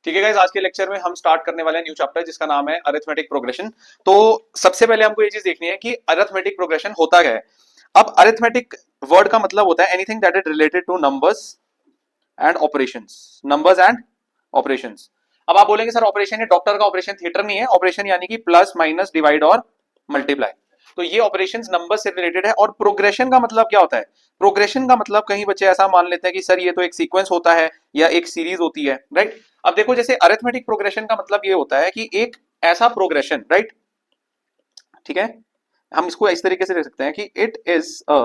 ठीक है गाइस, आज के लेक्चर में हम स्टार्ट करने वाले हैं न्यू चैप्टर जिसका नाम है अरिथमेटिक प्रोग्रेशन। तो सबसे पहले हमको ये चीज देखनी है कि अरिथमेटिक प्रोग्रेशन होता क्या है। अब अरिथमेटिक वर्ड का मतलब होता है anything that is related two numbers and operations. Numbers and operations. अब आप बोलेंगे सर ऑपरेशन ये डॉक्टर का ऑपरेशन थिएटर नहीं है, ऑपरेशन यानी कि प्लस माइनस डिवाइड और मल्टीप्लाई। तो ये ऑपरेशंस नंबर से रिलेटेड है। और प्रोग्रेशन का मतलब क्या होता है? प्रोग्रेशन का मतलब कहीं बच्चे ऐसा मान लेते हैं कि सर ये तो एक सीक्वेंस होता है या एक सीरीज होती है, राइट। अब देखो जैसे अरिथमेटिक प्रोग्रेशन का मतलब ये होता है कि एक ऐसा प्रोग्रेशन, राइट, ठीक है। हम इसको इस तरीके से देख सकते हैं कि it is a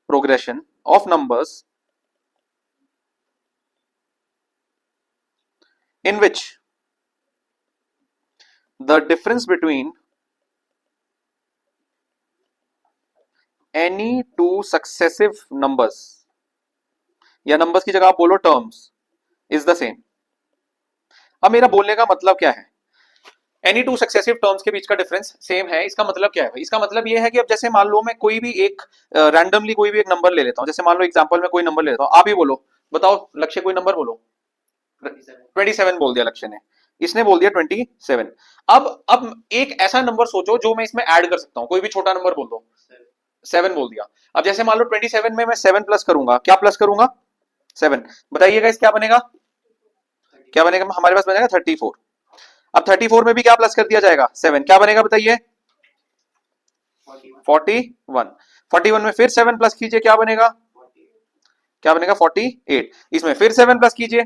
progression of numbers in which the difference between any two successive numbers या नंबर्स की जगह आप बोलो टर्म्स इज द सेम। अब मेरा बोलने का मतलब क्या है? एनी टू सक्सेसिव टर्म्स के बीच का डिफरेंस सेम है, इसका मतलब क्या है? इसका मतलब ये है कि अब जैसे मान लो मैं कोई भी एक रैंडमली कोई भी एक नंबर ले लेता हूं। जैसे मान लो एग्जांपल में कोई नंबर ले लेता हूं, आप ही बोलो, बताओ लक्ष्य कोई नंबर बोलो। 27 बोल दिया लक्ष्य ने, इसने बोल दिया 27। अब एक ऐसा नंबर सोचो जो मैं इसमें ऐड कर सकता हूं, कोई भी छोटा नंबर बोल दो। 7 बोल दिया। अब जैसे मान लो 27 में मैं 7 प्लस करूंगा, क्या प्लस करूंगा? 7। बताइएगा इस क्या बनेगा? क्या बनेगा? हमारे पास बनेगा 34। अब 34 में भी क्या प्लस कर दिया जाएगा? 7। क्या बनेगा बताइए? 41। 41 में फिर 7 प्लस कीजिए, क्या बनेगा? क्या बनेगा? 48। इसमें फिर 7 प्लस कीजिए,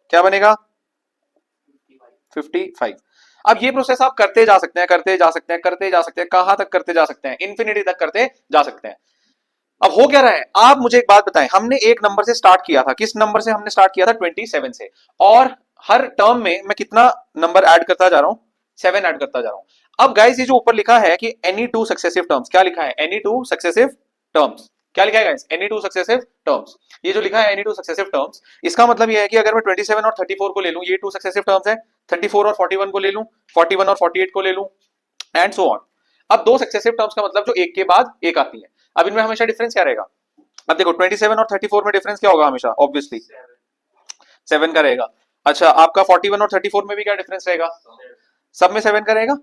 क्या बनेगा? 55। अब ये प्रोसेस आप करते जा सकते हैं, करते जा सकते हैं, करते जा सकते हैं। कहां तक करते जा सकते हैं? इन्फिनिटी तक करते जा सकते हैं। अब हो क्या रहा है, आप मुझे एक बात बताएं। हमने एक नंबर से स्टार्ट किया था, किस नंबर से हमने स्टार्ट किया था? 27 से। और हर टर्म में मैं कितना नंबर ऐड करता जा रहा हूं? 7 ऐड करता जा रहा हूं। अब गाइस ये जो ऊपर लिखा है कि एनी टू सक्सेसिव टर्म्स, क्या लिखा है? Any two successive terms. क्या लिखा है guys? Any two successive terms. ये जो लिखा है एनी टू सक्सेसिव टर्म्स, इसका मतलब ये है कि अगर मैं 27 और 34 को ले लूं, ये टू सक्सेसिव टर्म्स है। 34 और 41 को ले लूं, 41 और 48 को ले लूं, एंड सो ऑन। अब दो सक्सेसिव टर्म्स का मतलब जो एक के बाद एक आती है। अब इनमें हमेशा डिफरेंस क्या रहेगा? अब देखो 27 और 34 में डिफरेंस क्या होगा? हमेशा ऑब्वियसली 7 का रहेगा। अच्छा, आपका 41 और 34 में भी क्या डिफरेंस रहेगा? सब में 7 का रहेगा।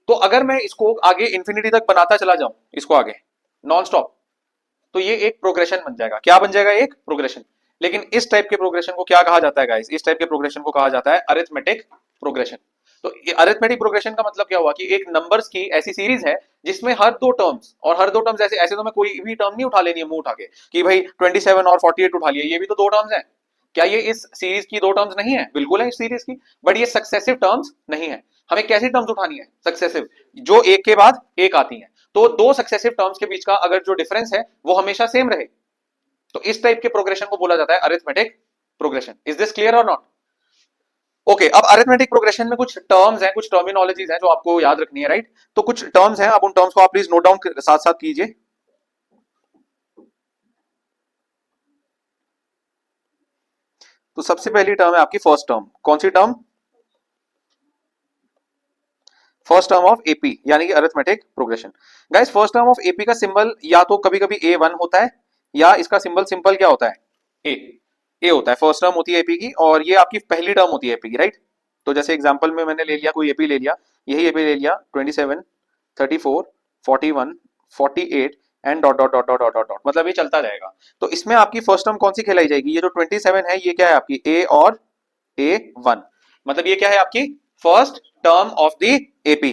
तो अगर मैं इसको आगे इंफिनिटी तक बनाता चला जाऊं, इसको आगे नॉन स्टॉप, तो ये एक प्रोग्रेशन बन जाएगा। क्या बन जाएगा? एक प्रोग्रेशन। लेकिन इस टाइप के प्रोग्रेशन को क्या कहा जाता है गाइस? इस टाइप के प्रोग्रेशन को कहा जाता है अरिथमेटिक प्रोग्रेशन। तो ये अरिथमेटिक प्रोग्रेशन का मतलब क्या हुआ कि एक नंबर्स की ऐसी सीरीज है जिसमें हर दो टर्म्स, और हर दो टर्म्स ऐसे ऐसे तो मैं कोई भी टर्म नहीं उठा लेनी है मुंह उठा के कि भाई 27 और 48 उठा लिया, ये भी तो दो टर्म्स हैं। क्या ये इस सीरीज की दो टर्म्स नहीं है? बिल्कुल है इस सीरीज की, बट ये सक्सेसिव टर्म्स नहीं है। हमें कैसी टर्म्स उठानी है? सक्सेसिव, जो एक के बाद एक आती है। तो दो सक्सेसिव टर्म्स के बीच का अगर जो डिफरेंस है वो हमेशा सेम रहे, तो इस टाइप के प्रोग्रेशन को बोला जाता है arithmetic progression. Is this clear और नॉट? ओके, अब अरिथमेटिक प्रोग्रेशन में कुछ टर्म्स हैं, कुछ टर्मिनोलॉजीज हैं जो आपको याद रखनी है, राइट। तो कुछ टर्म्स हैं, अब उन टर्म्स को आप प्लीज नोट डाउन साथ साथ कीजिए। तो सबसे पहली टर्म है आपकी फर्स्ट टर्म। कौन सी term? First term of AP, यानी कि arithmetic progression. Guys first term of AP का सिंबल या तो कभी कभी A1 होता है, या इसका सिंबल सिंपल क्या होता है? ए। ए होता है, फर्स्ट टर्म होती है एपी की, और ये आपकी पहली टर्म होती है एपी की, राइट। तो जैसे एग्जांपल में मैंने ले लिया, कोई एपी ले लिया, यही एपी ले लिया 27, 34, 41, 48 and dot dot dot dot dot dot dot, मतलब ये चलता जाएगा। तो इसमें आपकी फर्स्ट टर्म कौन सी कहलाई जाएगी? ये जो 27 है ये क्या है आपकी? ए और A1, मतलब ये क्या है आपकी? First term of the AP.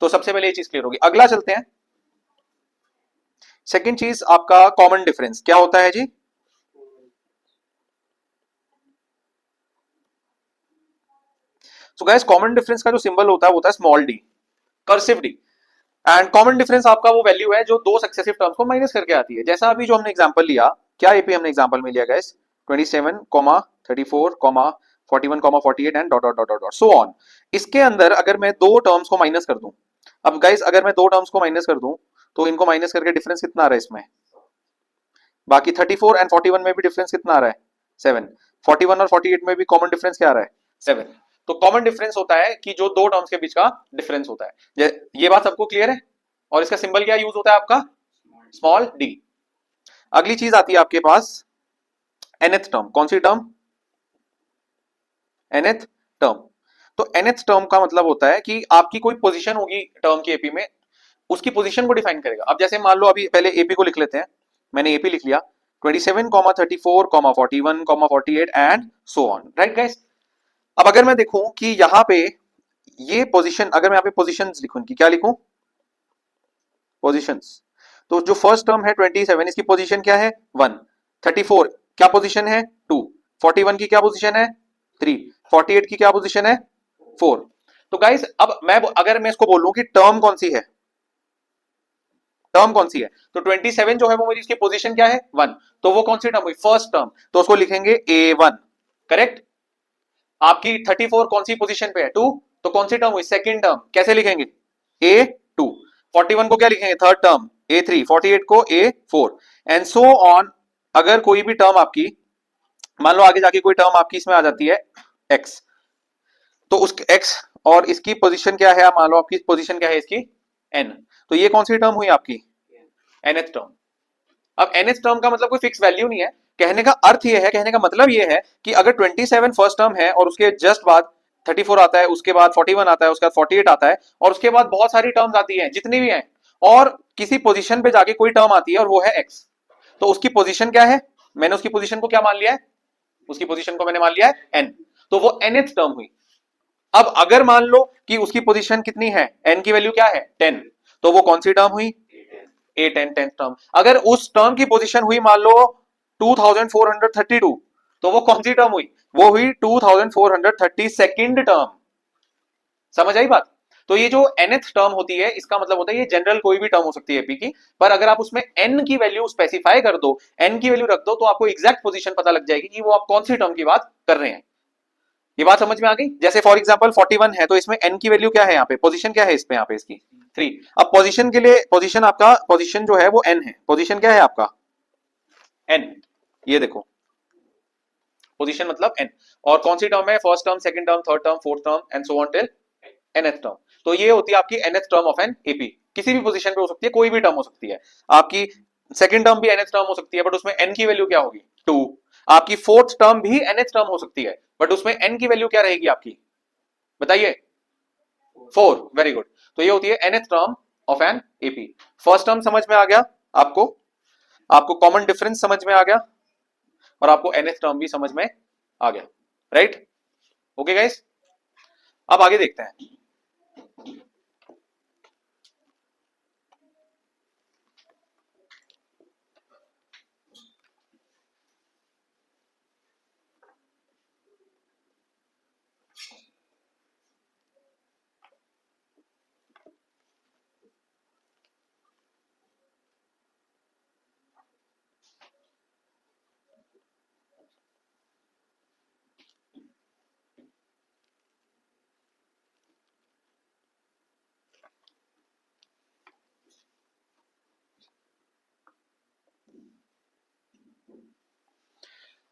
तो सबसे पहले ये चीज क्लियर होगी। अगला चलते हैं। सेकंड चीज आपका कॉमन डिफरेंस क्या होता है जी? सो गाइस कॉमन डिफरेंस का जो सिंबल होता है small D, cursive D. And common difference आपका वो वैल्यू है जो दो सक्सेसिव टर्म्स को माइनस करके आती है। जैसा अभी जो हमने एग्जांपल लिया, क्या एपी हमने एग्जांपल में लिया guys? 27, 34, 41, 48 and dot dot dot dot so on. इसके अंदर अगर मैं दो टर्म्स को माइनस कर दूं, अब गाइस अगर मैं दो टर्म्स को माइनस कर दूं तो इनको माइनस करके डिफरेंस कितना आ रहा है इसमें? बाकी 34 एंड 41 में भी डिफरेंस कितना आ रहा है? 7। 41 और 48 में भी कॉमन डिफरेंस क्या आ रहा है? 7। तो कॉमन डिफरेंस होता है कि जो दो टर्म्स के बीच का डिफरेंस होता है। ये बात सबको क्लियर है? और इसका सिंबल क्या यूज होता है आपका? Small D. अगली चीज आती है आपके पास nth टर्म। कौन सी टर्म? nth term. तो nth टर्म का मतलब होता है कि आपकी कोई पोजीशन होगी टर्म की एपी में, उसकी पोजीशन को डिफाइन करेगा। अब जैसे मान लो अभी पहले एपी को लिख लेते हैं, मैंने एपी लिख लिया 27, 34, 41, 48 and so on, right guys. अब अगर मैं देखूं कि यहाँ पे ये पोजीशन, अगर मैं यहाँ पे पोजीशंस लिखूं इनकी, क्या लिखूं, पोजीशंस। तो जो फर्स्ट टर्म है 27, इसकी पोजीशन क्या है 1, 34 क्या पोजीशन है 2, 41 की क्या पोजीशन है 3, 48 की क्या पोजीशन है 4। तो गाइस अब मैं अगर मैं इसको बोलूं कि टर्म कौन सी है, टर्म कौन सी है, तो 27 जो है वो मेरी इसकी पोजीशन क्या है 1, तो वो कौन सी टर्म हुई, फर्स्ट टर्म, तो उसको लिखेंगे A1, करेक्ट। आपकी 34 कौन सी पोजीशन पे है 2, तो कौन सी टर्म हुई, सेकंड टर्म, कैसे लिखेंगे A2। 41 को क्या लिखेंगे, थर्ड टर्म A3, 48 को A4 एंड सो ऑन। अगर कोई भी टर्म आपकी, मान लो आगे जाके कोई टर्म आपकी इसमें आ जाती है x, तो उस x और इसकी पोजीशन क्या है, मान लो आपकी पोजीशन क्या है इसकी n, तो ये कौन सी टर्म हुई आपकी nth टर्म। अब nth टर्म का मतलब कोई फिक्स वैल्यू नहीं है, कहने का अर्थ ये है, कहने का मतलब ये है कि अगर 27 फर्स्ट टर्म है और उसके जस्ट बाद 34 आता है, उसके बाद 41 आता है, उसके बाद 48 आता है, और उसके बाद बहुत सारी टर्म्स आती हैं जितनी भी हैं, और किसी पोजीशन पे जाके कोई टर्म आती है और वो है x, तो उसकी पोजीशन क्या है, मैंने उसकी पोजीशन को क्या मान लिया है, उसकी पोजीशन को मैंने मान लिया है n, तो वो nth टर्म हुई। अब अगर मान लो कि उसकी पोजीशन कितनी है, n की वैल्यू क्या है 10, तो वो कौन सी टर्म हुई A10, 10th टर्म। अगर उस टर्म की पोजीशन हुई मान लो 2432, तो वो कौन सी टर्म हुई, वो हुई 2430 सेकंड टर्म। समझ आई बात। तो ये जो nth टर्म होती है, इसका मतलब होता है ये जनरल कोई भी टर्म हो सकती है एपी की, पर अगर आप उसमें n की वैल्यू स्पेसिफाई कर दो, n की वैल्यू रख दो, तो आपको एग्जैक्ट पोजीशन पता लग जाएगी कि वो आप कौन सी टर्म की बात कर रहे हैं। ये बात समझ में आ गई। जैसे फॉर एग्जांपल 41 है, तो इसमें n की वैल्यू क्या है, यहाँ पे पोजीशन क्या है, इस पे यहाँ पे इसकी 3। अब पोजीशन के लिए, पोजीशन आपका, पोजीशन जो है वो n है, पोजीशन क्या है आपका n, ये देखो पोजीशन मतलब n, और कौन सी टर्म है, first term, second term, third term, fourth term and so on till nth term. तो ये होती है आपकी nth term of an AP, किसी भी पोजीशन पे हो सकती है, कोई भी टर्म हो सकती है। आपकी सेकंड टर्म भी nth टर्म हो सकती है, बट उसमें n की वैल्यू क्या होगी 2। आपकी फोर्थ टर्म भी nth टर्म हो सकती है, बट उसमें n की वैल्यू क्या रहेगी आपकी, बताइए 4, वेरी गुड। तो ये होती है nth term of an AP. First term समझ में आ गया आपको, आपको कॉमन डिफरेंस समझ में आ गया, और आपको nth टर्म भी समझ में आ गया, राइट। ओके गाइस, अब आगे देखते हैं।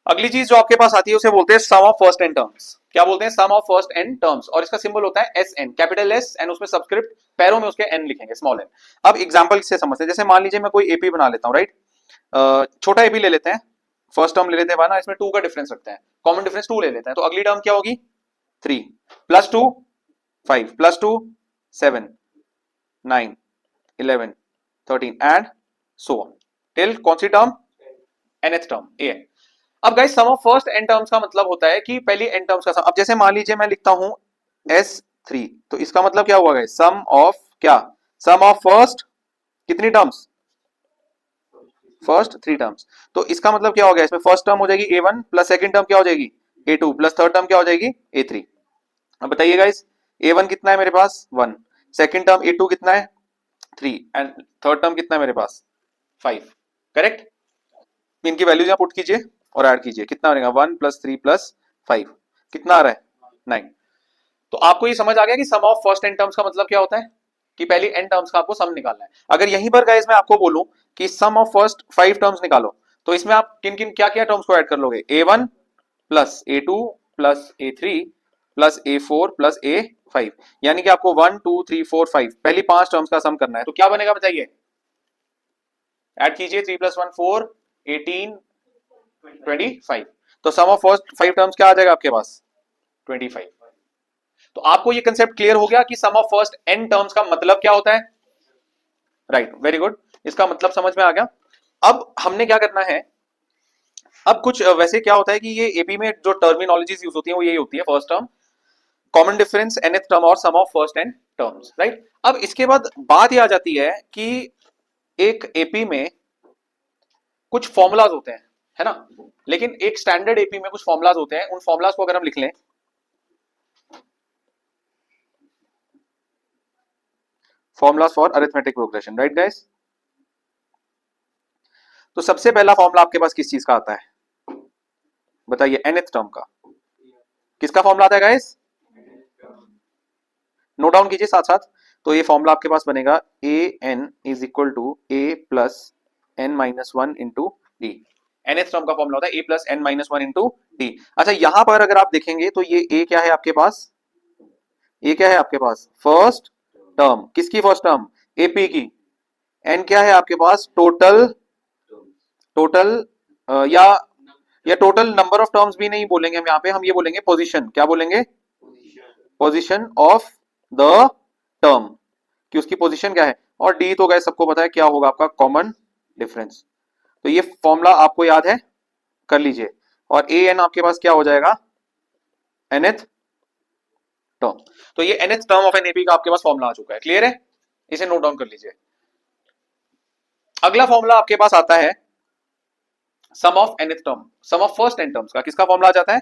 अगली चीज जो आपके पास आती है उसे बोलते हैं sum of first n terms. क्या बोलते हैं, sum of first n terms, और इसका सिंबल होता है S n, capital S n, उसमें सबस्क्रिप्ट पैरों में उसके एन लिखेंगे, स्मॉल एन। अब एग्जांपल से समझते हैं, जैसे मान लीजिए मैं कोई एपी बना लेता हूं, राइट, छोटा एपी ले लेते हैं, फर्स्ट टर्म ले लेते हैं ना, इसमें 2 का डिफरेंस रखते हैं, कॉमन डिफरेंस 2 ले लेते हैं, तो अगली टर्म क्या होगी 3 plus 2 5 plus 2 7 9 11 13 and so on till कौन सी टर्म, nth टर्म ए है। अब guys sum of first n terms का मतलब होता है कि पहली एन टर्म्स का सम। अब जैसे मान लीजिए मैं लिखता हूं S3, तो इसका मतलब क्या हुआ गाइस, सम ऑफ क्या, सम ऑफ फर्स्ट कितनी टर्म्स, फर्स्ट 3 टर्म्स। तो इसका मतलब क्या हो गया, इसमें फर्स्ट टर्म हो जाएगी A1 प्लस सेकंड टर्म क्या हो जाएगी A2 प्लस थर्ड टर्म क्या हो जाएगी A3। अब बताइए गाइस, A1 कितना है मेरे पास 1, सेकंड टर्म A2 कितना है 3 एंड थर्ड टर्म कितना है मेरे पास 5, करेक्ट। इनकी वैल्यूज यहाँ पुट कीजिए और ऐड कीजिए, कितना बनेगा 1 प्लस 3 प्लस 5, कितना आ रहा है 9। तो आपको ये समझ आ गया कि sum of first n terms का मतलब क्या होता है, कि पहली एन टर्म्स का आपको सम निकालना है। अगर यहीं पर गाइस मैं आपको बोलूं कि सम ऑफ फर्स्ट 5 टर्म्स निकालो, तो इसमें आप किन किन क्या क्या टर्म्स को ऐड कर लोगे, A1 plus A2 plus A3 plus A4 plus A5, यानी कि आपको 1 2 3 4 5 पहली 5 टर्म्स का सम करना है। तो क्या बनेगा बताइए, ऐड कीजिए, 3 प्लस 1 4 18 25। तो सम ऑफ फर्स्ट 5 टर्म्स क्या आ जाएगा आपके पास 25। तो आपको ये कंसेप्ट क्लियर हो गया कि sum of first n terms का मतलब क्या होता है, राइट, वेरी गुड, इसका मतलब समझ में आ गया। अब हमने क्या करना है, अब कुछ वैसे क्या होता है कि ये एपी में जो टर्मिनोलॉजीज यूज होती है वो यही होती है, first term, common difference, nth term और sum of first n terms, right. अब इसके बाद बात ये आ जाती है कि एक एपी में कुछ फॉर्मूलाज होते हैं, है ना, लेकिन एक स्टैंडर्ड एपी में कुछ फॉर्मूलाज होते हैं, उन फॉर्मूलाज को अगर हम लिख लें, formulas for arithmetic progression, right guys. तो सबसे पहला फॉर्मूला आपके पास किस चीज का आता है, बताइए, nth टर्म का। किसका फॉर्मूला आता है गाइस, नोट डाउन कीजिए साथ साथ। तो ये फॉर्मूला आपके पास बनेगा a n is equal to a plus n minus one into d. nth term का फॉर्मूला होता है a plus n minus one into d. अच्छा, यहां पर अगर आप देखेंगे तो ये ए क्या है आपके पास, ए क्या है आपके पास, फर्स्ट टर्म, किसकी फर्स्ट टर्म, एपी की। एन क्या है आपके पास, टोटल, टोटल या टोटल नंबर ऑफ टर्म्स भी नहीं बोलेंगे हम यहाँ पे, हम ये बोलेंगे पोजीशन, क्या बोलेंगे, पोजीशन ऑफ द टर्म, कि उसकी पोजीशन क्या है। और डी तो गए सबको पता है क्या होगा आपका, कॉमन डिफरेंस। तो ये फॉर्मूला आपको याद है, कर लीजिए। और ए एन आपके पास क्या हो जाएगा, nth टर्म। तो ये nth term of an AP का आपके पास फॉर्मूला आ चुका है, क्लियर है, इसे नोट डाउन कर लीजिए। अगला फॉर्मूला आपके पास आता है sum of nth term, sum of first n terms का। किसका फॉर्मूला आ जाता है,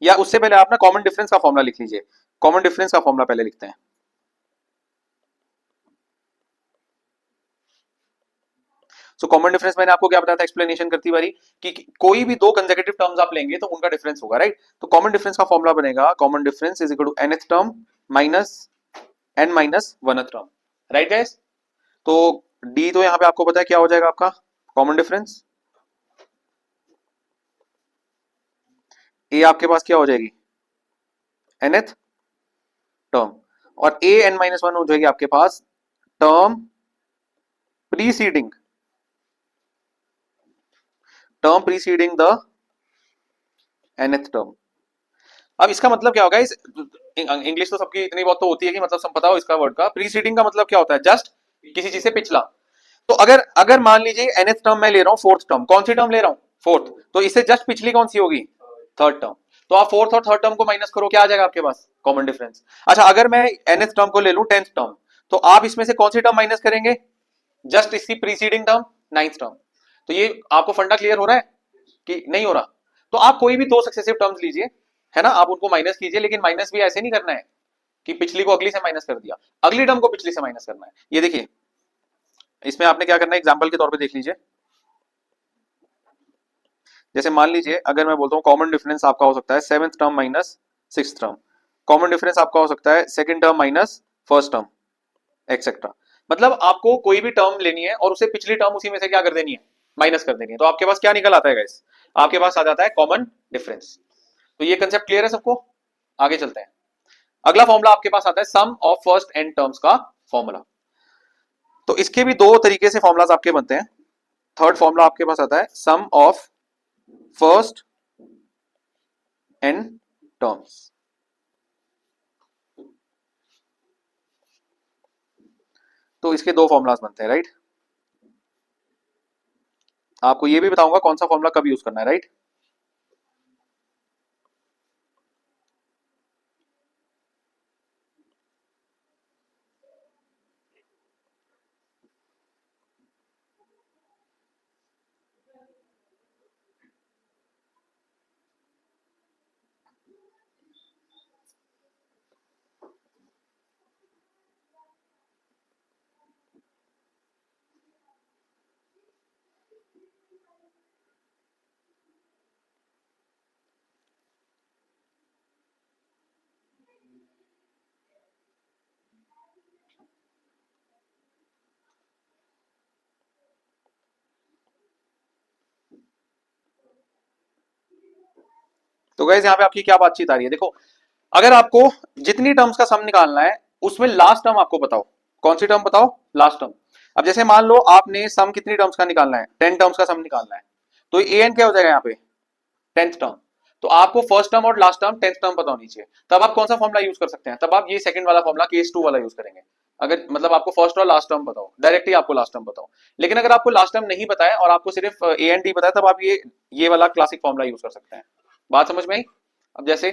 या उससे पहले आप ना कॉमन डिफरेंस का फॉर्मूला लिख लीजिए, कॉमन डिफरेंस का फॉर्मूला पहले लिखते हैं। सो कॉमन डिफरेंस मैंने आपको क्या बताया था एक्सप्लेनेशन करती बारी, कि कोई भी दो कंसेक्यूटिव टर्म्स आप लेंगे तो उनका डिफरेंस होगा, राइट। तो कॉमन डिफरेंस का फॉर्मूला बनेगा, common difference is equal to nth term minus n minus one term, right guys. तो डी तो यहां पे आपको पता है क्या हो जाएगा आपका कॉमन डिफरेंस, ए आपके पास क्या हो जाएगी, nth टर्म, और ए एन माइनस वन हो जाएगी आपके पास term preceding, term preceding the nth term. अब इसका मतलब क्या होगा, इस इंग्लिश तो सबकी इतनी बहुत तो होती है कि मतलब सब पता हो इसका वर्ड का, प्रीसीडिंग का मतलब क्या होता है, जस्ट किसी चीज से पिछला। तो अगर अगर मान लीजिए nth टर्म मैं ले रहा हूं, फोर्थ टर्म, कौन सी टर्म ले रहा हूं, फोर्थ, तो इससे जस्ट पिछली कौन सी होगी, थर्ड टर्म। तो आप फोर्थ और थर्ड टर्म को माइनस करो, क्या आ जाएगा आपके पास, कॉमन डिफरेंस। अच्छा, अगर मैं nth टर्म को ले लूं, टेंथ टर्म, तो आप इसमें से कौन सी टर्म माइनस करेंगे, जस्ट इसकी प्रीसीडिंग टर्म, नाइन्थ टर्म। तो ये आपको फंडा क्लियर हो रहा है कि नहीं हो रहा। तो आप कोई भी दो सक्सेसिव टर्म्स लीजिए, है ना, आप उनको माइनस कीजिए, लेकिन माइनस भी ऐसे नहीं करना है कि पिछली को अगली से माइनस कर दिया, अगली टर्म को पिछली से माइनस करना है। ये देखिए, इसमें आपने क्या करना है, एग्जांपल के तौर पे देख लीजिए। जैसे मान लीजिए अगर मैं बोलता हूँ कॉमन डिफरेंस आपका हो सकता है seventh term minus six term, common difference आपका हो सकता है second term minus first term, etcetera. मतलब आपको कोई भी टर्म लेनी है और उसे पिछली टर्म उसी में से क्या कर देनी है, माइनस कर देनी है। तो आपके पास क्या निकल आता है गाइस, आपके पास आ जाता है कॉमन डिफरेंस। तो ये कंसेप्ट क्लियर है सबको, आगे चलते हैं। अगला फॉर्मूला आपके पास आता है sum of first n terms का फॉर्मूला। तो इसके भी दो तरीके से फॉर्मूलाज आपके बनते हैं। थर्ड फॉर्मूला आपके पास आता है sum of first n terms. तो इसके दो फॉर्मूलाज बनते हैं, राइट। आपको ये भी बताऊंगा कौन सा फॉर्मूला कब यूज करना है, राइट। तो गाइस यहाँ पे आपकी क्या बातचीत आ रही है, देखो, अगर आपको जितनी टर्म्स का सम निकालना है उसमें लास्ट टर्म आपको बताओ, कौन सी टर्म बताओ, लास्ट टर्म। अब जैसे मान लो आपने सम कितनी टर्म्स का निकालना है, 10 टर्म्स का सम निकालना है, तो ए एन क्या हो जाएगा यहाँ पे, टेंथ टर्म। तो आपको फर्स्ट टर्म और लास्ट टर्म 10th टर्म पता होनी चाहिए, तब आप कौन सा फॉर्मुला यूज कर सकते हैं, तब आप ये सेकंड वाला फॉर्मुला केस 2 वाला यूज करेंगे। अगर मतलब आपको फर्स्ट और लास्ट टर्म बताओ, डायरेक्टली आपको लास्ट टर्म बताओ। लेकिन अगर आपको लास्ट टर्म नहीं पता है और आपको सिर्फ ए एंड डी पता है, तब आप ये वाला क्लासिक फॉर्मुला यूज कर सकते हैं। बात समझ में आई? अब जैसे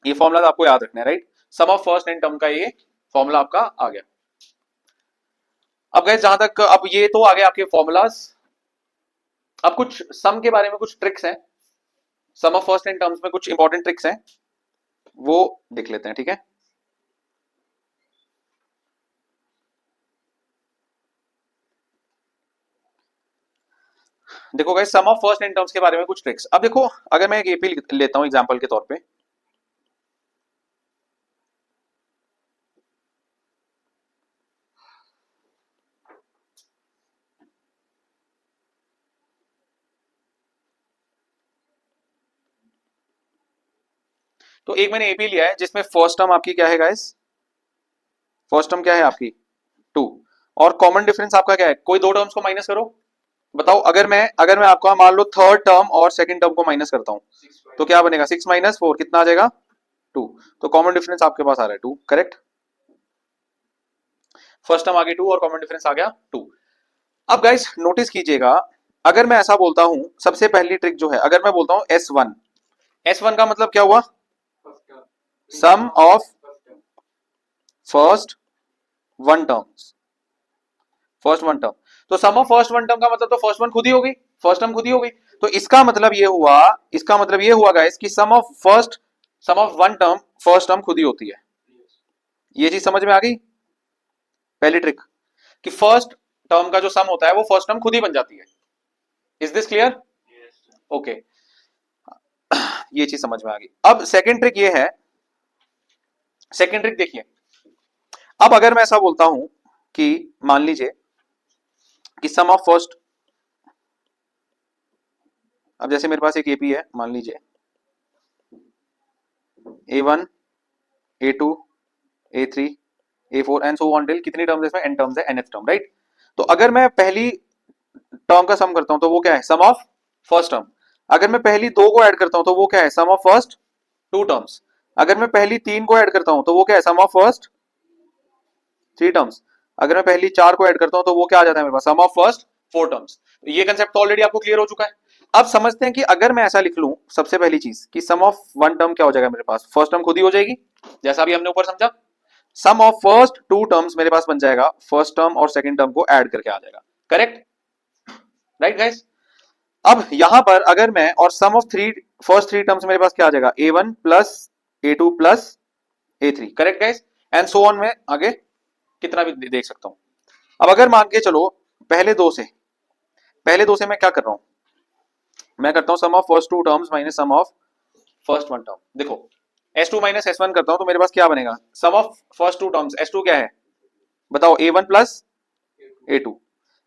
ये फॉर्मुला आपको याद रखना है, right? Sum of first n term का ये फॉर्मुला आपका आ गया। अब गए जहां तक, अब ये तो आ गए आपके फॉर्मुलाज। अब कुछ सम के बारे में कुछ ट्रिक्स हैं, sum of first n terms में कुछ इंपॉर्टेंट ट्रिक्स हैं, वो देख लेते हैं, ठीक है? देखो guys, sum of first n terms के बारे में कुछ ट्रिक्स। अब देखो, अगर मैं एक एपी लेता हूं एग्जांपल के तौर पे, तो एक मैंने एपी लिया है जिसमें फर्स्ट टर्म आपकी क्या है गाइस? फर्स्ट टर्म क्या है आपकी? 2। और कॉमन डिफरेंस आपका क्या है? कोई दो टर्म्स को माइनस करो, बताओ। अगर मैं आपको मान लो थर्ड टर्म और सेकंड टर्म को माइनस करता हूं, तो क्या बनेगा? 6 माइनस 4 कितना आ जाएगा? 2। तो कॉमन डिफरेंस आपके पास आ रहा है 2, करेक्ट? फर्स्ट टर्म आ गई 2 और कॉमन डिफरेंस आ गया 2। अब गाइस नोटिस कीजिएगा, अगर मैं ऐसा बोलता हूं, सबसे पहली ट्रिक जो है, अगर मैं बोलता हूं S1, S1 का मतलब क्या हुआ? Sum of first one terms, first one term. तो sum of first one term का मतलब तो फर्स्ट वन खुद ही होगी, फर्स्ट टर्म खुद ही होगी। तो इसका मतलब ये हुआ गाइस कि sum of one term first term खुद ही होती है। ये चीज समझ में आ गई? पहली ट्रिक कि फर्स्ट टर्म का जो सम होता है वो फर्स्ट टर्म खुद ही बन जाती है। Is this clear? ओके, ये चीज समझ में आ गई। अब सेकंड ट्रिक ये है, सेकंड ट्रिक देखिए। अब अगर मैं ऐसा बोलता हूं कि मान लीजिए कि सम ऑफ फर्स्ट, अब जैसे मेरे पास एक एपी है, मान लीजिए A1 A2 A3 A4 and so on till कितनी टर्म्स है इसमें? n टर्म्स है, nth टर्म, राइट? तो अगर मैं पहली टर्म का सम करता हूं तो वो क्या है? Sum of first term. अगर मैं पहली दो को ऐड करता हूं तो वो क्या है? Sum of first two terms. अगर मैं पहली तीन को ऐड करता हूं तो वो क्या है? Sum of first three terms. अगर मैं पहली चार को ऐड करता हूं तो वो क्या आ जाता है मेरे पास? Sum of first four terms. ये कंसेप्ट तो ऑलरेडी आपको क्लियर हो चुका है। अब समझते हैं कि अगर मैं ऐसा लिख लूं, सबसे पहली चीज कि सम ऑफ वन टर्म क्या हो जाएगा मेरे पास? फर्स्ट टर्म खुद ही हो जाएगी, जैसा भी हमने ऊपर समझा। सम ऑफ फर्स्ट टू टर्म्स मेरे पास बन जाएगा, फर्स्ट टर्म और सेकंड टर्म को ऐड करके आ जाएगा, करेक्ट? Right guys? अब यहां पर अगर मैं, और sum of first three terms मेरे पास क्या आ जाएगा? A1 plus A2 plus A3, correct guys? And so on, में आगे कितना भी देख सकता हूं। अब अगर मान के चलो पहले दो से मैं क्या कर रहा हूं? मैं करता हूं sum of first two terms minus sum of first one term. देखो, S2 माइनस S1 करता हूं तो मेरे पास क्या बनेगा? Sum of first two terms, S2 क्या है बताओ? A1 plus A2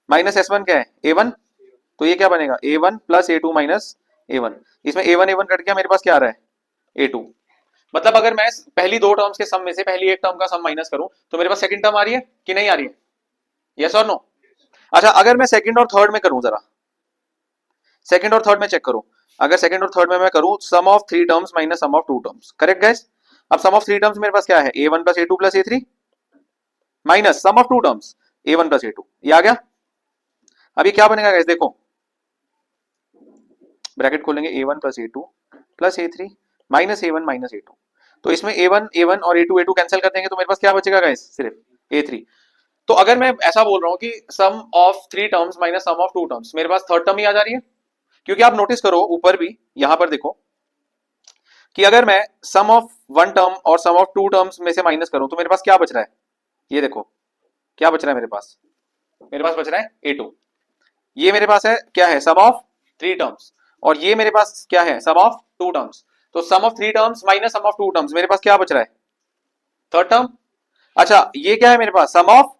minus S1 क्या है? A1। तो ये क्या बनेगा? A1 plus A2 minus A1। इसमें A1 कट गया, मेरे पास क्या आ रहा है? A2। मतलब अगर मैं पहली दो टर्म्स के सम में से पहली एक टर्म का सम माइनस करूं तो मेरे पास सेकंड टर्म आ रही है कि नहीं आ रही है? यस और नो? अच्छा, अगर मैं सेकंड और थर्ड में करूं, जरा सेकंड और थर्ड में चेक करो। अगर सेकंड और थर्ड में मैं करूं sum of three terms minus sum of two terms, correct guys? अब सम ऑफ थ्री टर्म्स मेरे पास क्या है? A1 plus A2 plus A3 minus sum of two terms A1 plus A2। ये आ गया। अब ये क्या बनेगा गाइस? देखो, ब्रैकेट खोलेंगे, A1 plus A2 plus A3 minus A1 minus A2। तो इसमें A1 और A2 कैंसिल कर देंगे तो मेरे पास क्या बचेगा गाइस? सिर्फ A3। तो अगर मैं ऐसा बोल रहा हूं कि sum of three terms minus sum of two terms, मेरे पास थर्ड टर्म ही आ जा रही है। क्योंकि आप नोटिस करो ऊपर भी, यहां पर देखो कि अगर मैं सम ऑफ वन टर्म और सम ऑफ टू टर्म्स में से माइनस करूं तो मेरे पास क्या बच रहा है? ये देखो क्या बच रहा है मेरे पास? मेरे पास बच रहा है A2। ये मेरे पास है क्या है? Sum of three terms. और ये मेरे पास क्या है? Sum of two terms. तो sum of three terms minus sum of two terms, मेरे पास क्या बच रहा है? Third term. अच्छा, ये क्या है मेरे पास? Sum of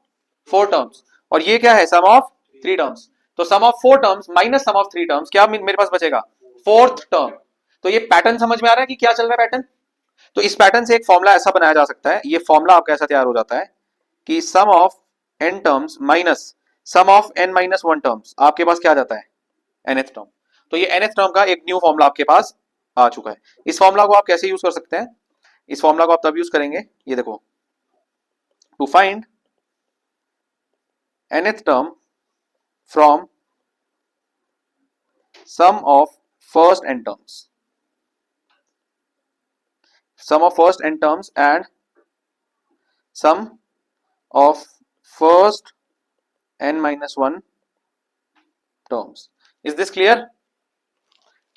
four terms. और ये क्या है? Sum of three terms. तो sum of four terms minus sum of three terms, क्या मेरे पास बचेगा? Fourth term. तो ये पैटर्न समझ में आ रहा है कि क्या चल रहा है पैटर्न? तो इस पैटर्न से एक फॉर्मुला ऐसा बनाया जा सकता है, ये फॉर्मुला आपका ऐसा तैयार हो जाता है कि sum of n terms minus sum of n minus one terms, आपके पास क्या आ जाता है? nth term. तो ये nth टर्म का एक न्यू फॉर्मूला आपके पास आ चुका है। इस फॉर्मूला को आप कैसे यूज कर सकते हैं? इस फॉर्मूला को आप तब यूज करेंगे, ये देखो, to find nth term from sum of first n terms, sum of first n terms and sum of first n minus 1 terms. Is this clear?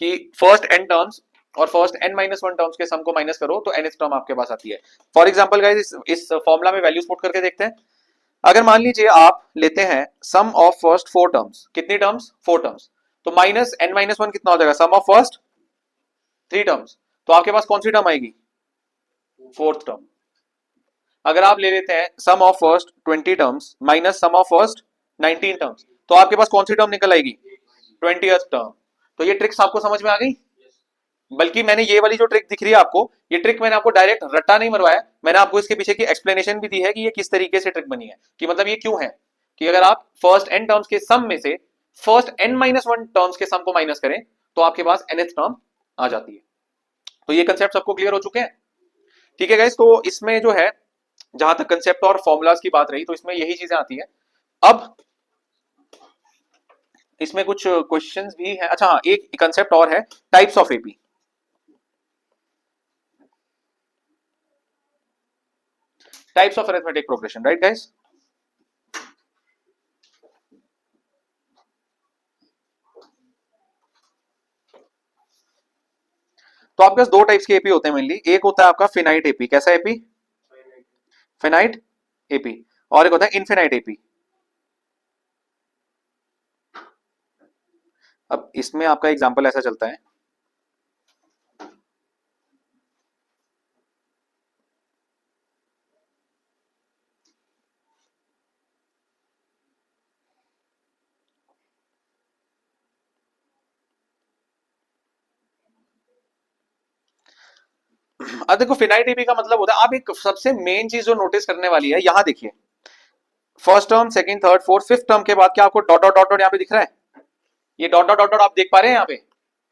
कि फर्स्ट n टर्म्स और फर्स्ट n माइनस 1 टर्म्स के सम को minus करो तो nth term आपके पास आती है। For example guys इस फॉर्मूला में वैल्यूज पुट करके देखते हैं। अगर मान लीजिए आप लेते हैं सम ऑफ फर्स्ट 4 टर्म्स, कितनी टर्म्स? 4 टर्म्स, तो माइनस n माइनस 1 कितना हो जाएगा? सम ऑफ फर्स्ट 3 टर्म्स, तो आपके पास कौन सी टर्म आएगी? Fourth term. अगर आप ले लेते हैं sum of first 20 terms minus sum of first 19 terms, तो आपके पास कौन सी टर्म निकल आएगी? 20th term. तो ये ट्रिक्स आपको समझ में आ गई? बल्कि मैंने ये वाली जो ट्रिक दिख रही है आपको, ये ट्रिक मैंने आपको डायरेक्ट रट्टा नहीं मरवाया, मैंने आपको इसके पीछे की एक्सप्लेनेशन भी दी है कि ये किस तरीके से ट्रिक बनी है, कि मतलब ये क्यों है कि अगर आप फर्स्ट n टर्म्स के सम में से फर्स्ट n माइनस 1 टर्म्स के सम को माइनस करें तो आपके पास nth टर्म आ जाती है। तो ये कंसेप्ट सबको क्लियर हो चुके हैं? ठीक है गाइस, तो इसमें जो है जहां तक कंसेप्ट और फॉर्मूलाज की बात रही तो इसमें यही चीजें आती है। अब इसमें कुछ क्वेश्चंस भी है। अच्छा हाँ, एक कंसेप्ट और है, types of AP. Types of arithmetic progression, right guys? तो आपके पास दो टाइप्स के एपी होते हैं मेनली। एक होता है आपका फिनाइट एपी। कैसा एपी? Finite AP. और एक होता है इनफिनाइट एपी। अब इसमें आपका एग्जांपल ऐसा चलता है, अब देखो फिनाइट एपी का मतलब होता है, आप एक सबसे मेन चीज जो नोटिस करने वाली है, यहां देखिए first term second third fourth fifth term के बाद क्या आपको डॉट डॉट डॉट डॉट यहाँ पे दिख रहा है? ये डॉट डॉट डॉट डॉट आप देख पा रहे हैं यहाँ पे?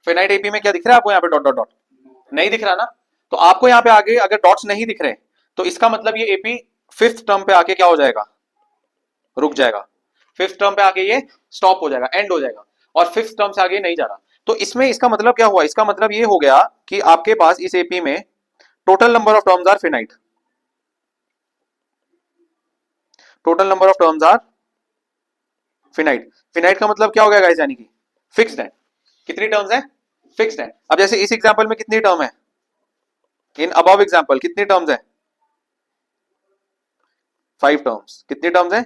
फिनाइट एपी में क्या दिख रहा है आपको यहाँ पे? डॉट डॉट डॉट नहीं दिख रहा ना। तो आपको यहाँ पे आगे अगर डॉट्स नहीं दिख रहे तो इसका मतलब ये एपी फिफ्थ टर्म पे आके क्या हो जाएगा? रुक जाएगा। फिफ्थ टर्म पे आके ये स्टॉप हो जाएगा, एंड हो जाएगा, और फिफ्थ टर्म से आगे नहीं जा रहा। तो इसमें इसका मतलब क्या हुआ? इसका मतलब ये हो गया कि आपके पास इस एपी में total number of terms are finite. Total number of terms are finite. Finite का मतलब क्या हो गया गाइस? यानी कि फिक्स्ड है। कितनी टर्म्स है? फिक्स्ड है। अब जैसे इस एग्जांपल में कितनी टर्म है? इन अबव एग्जांपल कितनी टर्म्स है? 5 टर्म्स। कितनी टर्म्स है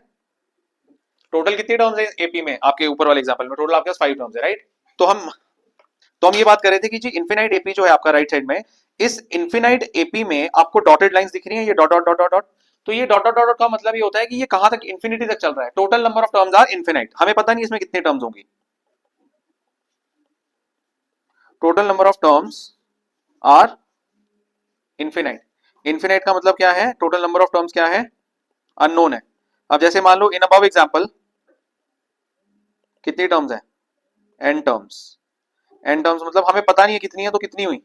टोटल? कितनी टर्म्स है एपी में? आपके ऊपर वाले एग्जांपल में टोटल आपके पास 5 टर्म्स है, राइट? तो हम ये बात कर रहे थे कि जी इन्फिनाइट एपी जो है आपका राइट साइड में, इस इन्फिनाइट एपी में आपको डॉटेड लाइंस दिख रही हैं, ये dot dot dot dot dot. तो ये डॉट डॉट डॉट डॉट का मतलब ये होता है कि ये कहां तक? इन्फिनिटी तक चल रहा है। Total number of terms are infinite. हमें पता नहीं इसमें कितनी टर्म्स होंगी। Total number of terms are infinite. Infinite का मतलब क्या है? टोटल नंबर ऑफ टर्म्स क्या है? अननोन है। अब जैसे मान लो इन अबव एग्जांपल कितनी टर्म्स है? N terms. एन टर्म्स मतलब हमें पता नहीं है कितनी है, तो कितनी हुई?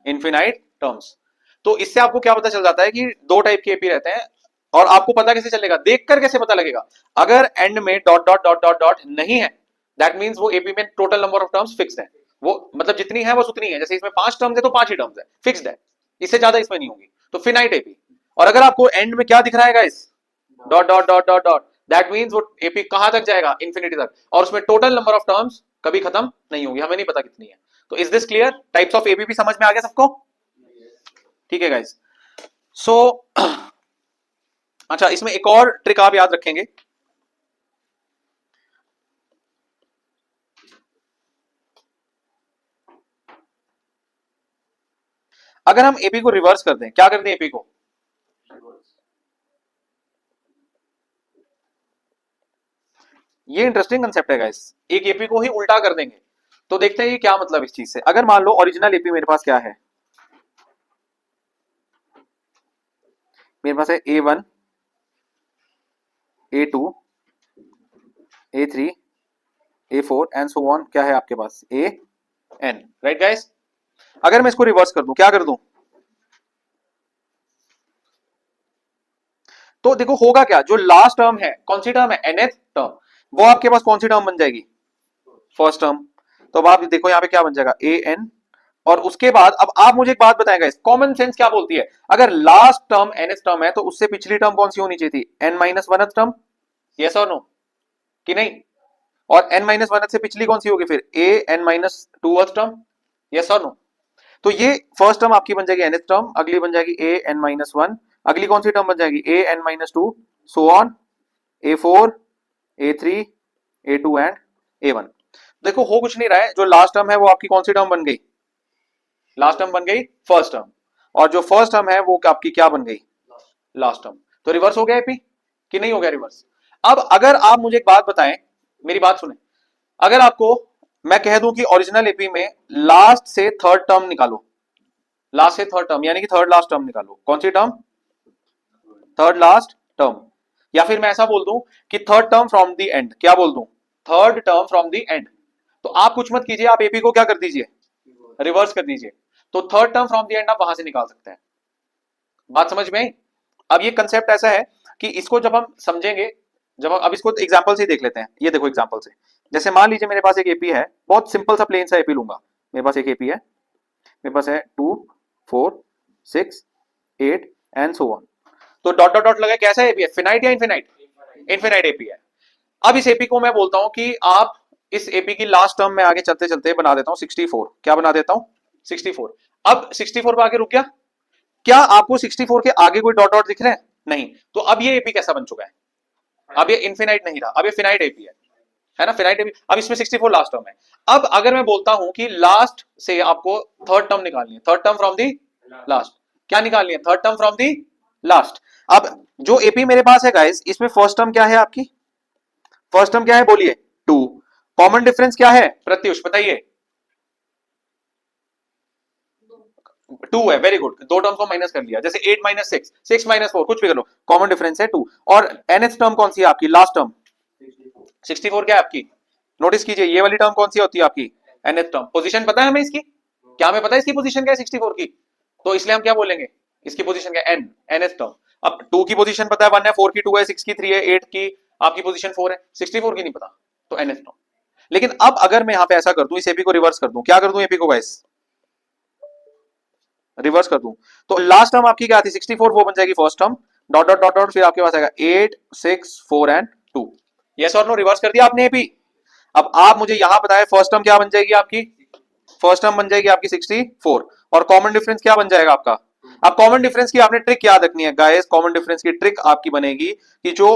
Infinite terms. तो इससे आपको क्या पता चल जाता है कि दो टाइप के एपी रहते हैं। और आपको पता कैसे चलेगा? देखकर कैसे पता लगेगा? अगर एंड में dot dot dot dot dot नहीं है, दैट मींस वो एपी में total number of terms fixed है। वो मतलब जितनी है बस उतनी है। जैसे इसमें 5 टर्म्स है तो 5 ही टर्म्स है, फिक्स्ड है, इससे ज्यादा इसमें नहीं होगी, तो फिनाइट एपी। और अगर आपको एंड में क्या दिख रहा है guys? Dot dot dot dot dot, that means वो एपी कहां तक जाएगा? इन्फिनिटी तक, और उसमें टोटल नंबर ऑफ टर्म्स कभी खत्म नहीं होगी, हमें नहीं पता कितनी है। तो is this clear? Types of AP भी समझ में आ गया सबको? ठीक है गाइस। सो अच्छा, इसमें एक और ट्रिक आप याद रखेंगे। अगर हम एपी को रिवर्स कर दें, क्या कर दें एपी को? ये इंटरेस्टिंग कंसेप्ट है गाइस। एक एपी को ही उल्टा कर देंगे, तो देखते हैं ये क्या मतलब इस चीज से। अगर मान लो ओरिजिनल एपी मेरे पास क्या है? मेरे पास है A1 A2 A3 A4 and so on, क्या है आपके पास AN, राइट गाइस। अगर मैं इसको रिवर्स कर दूं, क्या कर दूं, तो देखो होगा क्या, जो लास्ट टर्म है कौन सी टर्म है, nth टर्म, वो आपके पास कौन सी टर्म बन जाएगी, फर्स्ट टर्म। तो अब आप देखो यहाँ पे क्या बन जाएगा AN, और उसके बाद अब आप मुझे एक बात बताएगा, कॉमन सेंस क्या बोलती है, अगर लास्ट टर्म nth टर्म है तो उससे पिछली टर्म कौन सी होनी चाहिए थी, n-1th टर्म, यस और नो कि नहीं, और n-1th से पिछली कौन सी होगी फिर AN-2th टर्म, यस और नो। तो ये फर्स्ट टर्म आपकी बन जाएगी nth टर्म, अगली बन जाएगी AN-1, अगली कौन सी टर्म बन जाएगी AN-2, so on A4, A3, A2 and A1। देखो हो कुछ नहीं रहा है, जो लास्ट टर्म है वो आपकी कौन सी टर्म बन गई, लास्ट टर्म बन गई फर्स्ट टर्म, और जो फर्स्ट टर्म है वो आपकी क्या बन गई, लास्ट टर्म। तो रिवर्स हो गया एपी कि नहीं हो गया रिवर्स। अब अगर आप मुझे एक बात बताएं, मेरी बात सुने, अगर आपको मैं कह दूं कि ओरिजिनल एपी में लास्ट से थर्ड टर्म निकालो, लास्ट से थर्ड टर्म यानी कि थर्ड लास्ट टर्म निकालो, कौन सी टर्म, थर्ड लास्ट टर्म, या फिर मैं ऐसा बोल दूं कि third term from the end, क्या बोल दूं, third term from the end, तो आप कुछ मत कीजिए, आप एपी को क्या कर दीजिए, रिवर्स कर दीजिए, तो third term from the end आप वहां से निकाल सकते हैं। बात समझ में आई। अब ये कंसेप्ट ऐसा है कि इसको जब हम समझेंगे, जब अब इसको एग्जांपल से देख लेते हैं, ये देखो एग्जांपल से, जैसे मान लीजिए मेरे पास एक एपी है, बहुत सिंपल सा प्लेन सा एपी लूंगा, मेरे पास एक एपी है, मेरे पास है 2 4 6 8 एंड सो ऑन, तो डॉट डॉट डॉट लगा, कैसा एपी है, फिनाइट या इनफिनाइट, इनफिनाइट एपी है। अब इस एपी को मैं बोलता हूं कि आप इस एपी की लास्ट टर्म में आगे चलते चलते बना देता हूं 64, क्या बना देता हूं 64। अब 64 पर आगे रुक गया, क्या आपको 64 के आगे कोई डॉट डॉट दिख रहे हैं, नहीं, तो अब ये एपी कैसा बन चुका है, अब ये इनफिनाइट नहीं रहा, अब ये फिनाइट एपी है ना, फिनाइट एपी। अब इसमें 64 लास्ट टर्म है। अब अगर मैं बोलता हूं कि लास्ट से आपको थर्ड टर्म निकालनी है, third term from the last, क्या निकालनी है, third term from the last. अब जो एपी मेरे पास है गाइस, इसमें फर्स्ट टर्म क्या है आपकी, फर्स्ट टर्म क्या है बोलिए 2, कॉमन डिफरेंस क्या है प्रत्युष बताइए, 2 है, वेरी गुड, दो टर्म को माइनस कर लिया, जैसे 8 माइनस 6, 6 माइनस 4, कुछ भी कर लो, कॉमन डिफरेंस है 2, और nth टर्म कौन सी है आपकी, लास्ट टर्म 64 क्या है आपकी, नोटिस कीजिए ये वाली टर्म कौन सी होती है आपकी, nth टर्म। पोजीशन पता है हमें इसकी, क्या हमें पता है इसकी पोजीशन क्या है 64 की, तो इसलिए हम क्या बोलेंगे, इसकी पोजीशन क्या है, nth टर्म। अब 2 की पोजीशन पता है 1 है, 4 की 2 है, 6 की 3 है, 8 की आपकी पोजीशन 4 है, 64 की नहीं पता, तो nth टर्म। लेकिन अब अगर मैं यहां पे ऐसा कर दूं, इस एपी को रिवर्स कर दूं, क्या कर दूं एपी को गाइस, रिवर्स कर दूं, तो लास्ट टर्म आपकी क्या थी 64, वो बन जाएगी first term, dot dot dot dot, फिर आपके पास आएगा 8 6 4 एंड 2, यस और नो, रिवर्स कर दिया आपने एपी। अब आप मुझे यहां बताएं फर्स्ट टर्म क्या बन जाएगी आपकी, फर्स्ट टर्म बन जाएगी आपकी 64, और कॉमन डिफरेंस क्या बन जाएगा आपका। अब कॉमन डिफरेंस की आपने ट्रिक याद रखनी है गाइस, कॉमन डिफरेंस की ट्रिक आपकी बनेगी कि जो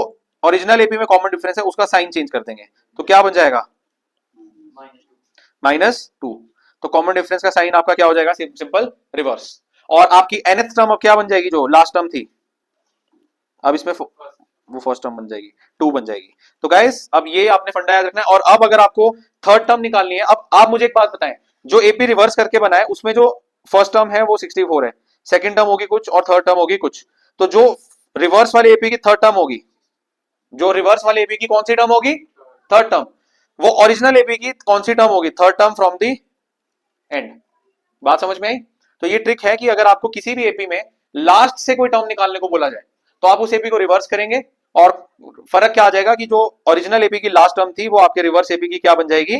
ओरिजिनल एपी में कॉमन डिफरेंस है उसका साइन चेंज कर देंगे, तो क्या बन जाएगा -2, तो कॉमन डिफरेंस का साइन आपका क्या हो जाएगा, सिंपल रिवर्स, और आपकी nth टर्म अब क्या बन जाएगी, जो लास्ट टर्म थी, अब इसमें वो फर्स्ट टर्म बन जाएगी 2 बन जाएगी। तो गाइस अब ये आपने फंडा याद रखना है। और अब अगर आपको थर्ड टर्म निकालनी है, अब आप मुझे एक बात बताएं, जो एपी रिवर्स करके बनाए उसमें जो फर्स्ट टर्म है वो 64 है, सेकंड टर्म होगी कुछ और थर्ड टर्म होगी कुछ, तो जो रिवर्स वाले एपी की थर्ड टर्म होगी, जो रिवर्स वाले एपी की कौन सी टर्म होगी, थर्ड टर्म, वो ओरिजिनल एपी की कौन सी टर्म होगी, third term from the and. बात समझ में आई। तो ये ट्रिक है कि अगर आपको किसी भी एपी में लास्ट से कोई टर्म निकालने को बोला जाए तो आप उस एपी को रिवर्स करेंगे, और फर्क क्या आ जाएगा कि जो ओरिजिनल एपी की लास्ट टर्म थी वो आपके रिवर्स एपी की क्या बन जाएगी,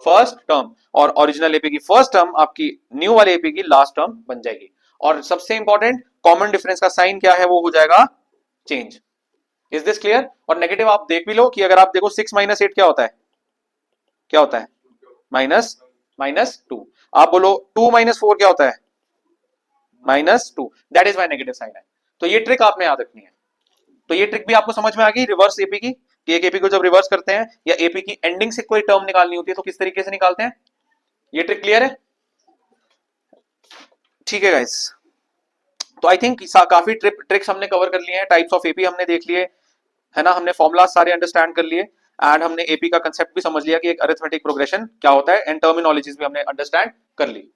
फर्स्ट टर्म, और ओरिजिनल एपी की फर्स्ट टर्म आपकी न्यू वाले एपी की लास्ट टर्म बन जाएगी। और सबसे इंपॉर्टेंट कॉमन डिफरेंस का साइन क्या है, वो हो जाएगा चेंज। Is this clear. और नेगेटिव आप देख भी लो कि अगर आप देखो 6 माइनस 8 क्या होता है, क्या होता है -2, आप बोलो 2 माइनस 4 क्या होता है -2, that is why negative sign है। तो ये ट्रिक आपने याद रखनी है। तो ये ट्रिक भी आपको समझ में आ गई रिवर्स एपी की, कि एक एपी को जब रिवर्स करते हैं या एपी की एंडिंग से कोई टर्म निकालनी होती है तो किस तरीके से निकालते हैं, ये ट्रिक क्लियर है, ठीक है गाइस। तो आई थिंक काफी ट्रिक्स हमने कवर कर लिए हैं, टाइप्स ऑफ एपी हमने देख लिए है ना, हमने फॉर्मुला सारे अंडरस्टैंड कर लिए, एंड हमने एपी का कंसेप्ट भी समझ लिया कि एक अरिथमेटिक प्रोग्रेशन क्या होता है, एंड टर्मिनोलॉजीज भी हमने अंडरस्टैंड कर ली।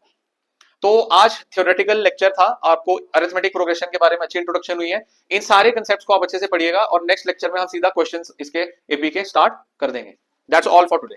तो आज थ्योरेटिकल लेक्चर था, आपको अरिथमेटिक प्रोग्रेशन के बारे में अच्छी इंट्रोडक्शन हुई है। इन सारे कंसेप्ट्स को आप अच्छे से पढ़िएगा, और नेक्स्ट लेक्चर में हम सीधा क्वेश्चंस इसके एपी के स्टार्ट कर देंगे। That's all for today.